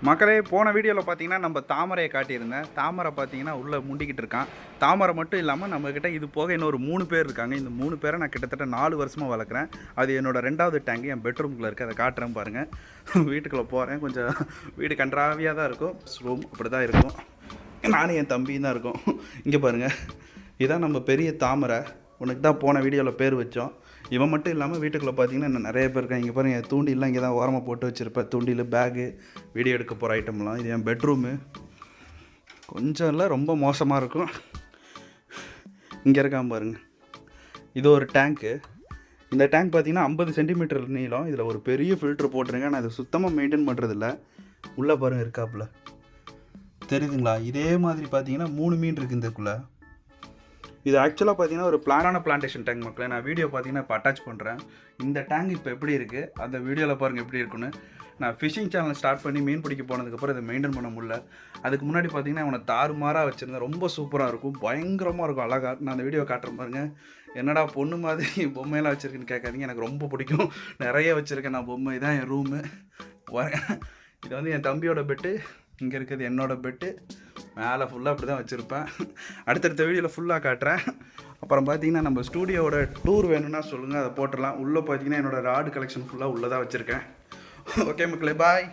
மக்களே போன வீடியோவில் பார்த்தீங்கன்னா நம்ம தாமரையை காட்டியிருந்தேன். தாமரை பார்த்தீங்கன்னா உள்ளே முண்டிக்கிட்டு இருக்கான். தாமரை மட்டும் இல்லாமல் நம்மக்கிட்ட இது போக இன்னொரு 3 பேர் இருக்காங்க. இந்த 3 பேரை நான் கிட்டத்தட்ட 4 வருஷமாக வளர்க்குறேன். அது என்னோடய 2வது டேங்கு என் பெட்ரூம்குள்ளே இருக்குது. அதை காட்டுறேன் பாருங்கள். வீட்டுக்குள்ளே போகிறேன். கொஞ்சம் வீடு கன்றாவியாக தான் இருக்கும். ரூம் அப்படி தான் இருக்கும். நானும் என் தம்பியும் தான் இருக்கும். இங்கே பாருங்கள், இதான் நம்ம பெரிய தாமரை. உனக்கு தான் போன வீடியோவில் பேர் வச்சோம். இவன் மட்டும் இல்லாமல் வீட்டுக்குள்ளே பார்த்தீங்கன்னா இன்னும் நிறைய பேர் இருக்காங்க. இங்கே பாருங்கள், தூண்டிலாம் இங்கே தான் ஓரமாக போட்டு வச்சுருப்பேன். தூண்டில், பேகு, வீடியோ எடுக்க போகிற ஐட்டம்லாம். இது என் பெட்ரூமு. கொஞ்சம் இல்லை, ரொம்ப மோசமாக இருக்கும். இங்கே இருக்கான் பாருங்கள், இது ஒரு டேங்க்கு. இந்த டேங்க் பார்த்தீங்கன்னா 50 சென்டிமீட்டர் நீளம். இதில் ஒரு பெரிய ஃபில்ட்ரு போட்டிருங்க. நான் இதை சுத்தமாக மெயின்டைன் பண்ணுறதில்ல. உள்ளே பாருங்கள் இருக்காப்புல, தெரியுதுங்களா? இதே மாதிரி பார்த்தீங்கன்னா 3 மீன் இருக்குது இதுக்குள்ளே. இது ஆக்சுவலாக பார்த்தீங்கன்னா ஒரு பிளான்டேஷன் டேங்க் மக்களே. நான் வீடியோ பார்த்தீங்கன்னா இப்போ அட்டாச் பண்ணுறேன். இந்த டேங்க் இப்போ எப்படி இருக்குது, அந்த வீடியோவில் பாருங்கள் எப்படி இருக்குன்னு. நான் ஃபிஷிங் சேனல் ஸ்டார்ட் பண்ணி மீன் பிடிக்க போனதுக்கப்புறம் இதை மெயின்டைன் பண்ண முடியல. அதுக்கு முன்னாடி பார்த்தீங்கன்னா அவனை தாறுமாறாக வச்சுருந்தேன். ரொம்ப சூப்பராக இருக்கும், பயங்கரமாக இருக்கும், அழகாக. நான் அந்த வீடியோ காட்டுறேன் பாருங்கள். என்னடா பொண்ணு மாதிரி பொம்மையெல்லாம் வச்சுருக்குன்னு கேட்காதீங்க, எனக்கு ரொம்ப பிடிக்கும். நிறைய வச்சுருக்கேன் நான் பொம்மை. இதான் என் ரூமு. இது வந்து என் தம்பியோட பெட்டு. இங்கே இருக்கிறது என்னோடய பெட்டு. மேலே ஃபுல்லாக அப்படி தான் வச்சுருப்பேன். அடுத்தடுத்த வீடியோவில் ஃபுல்லாக காட்டுறேன். அப்புறம் பார்த்தீங்கன்னா நம்ம ஸ்டூடியோவோட டூர் வேணும்னா சொல்லுங்கள், அதை போட்டுடலாம். உள்ளே பார்த்தீங்கன்னா என்னோடய ராடு கலெக்ஷன் ஃபுல்லாக உள்ளே தான் வச்சுருக்கேன். ஓகே மக்களே, பாய்.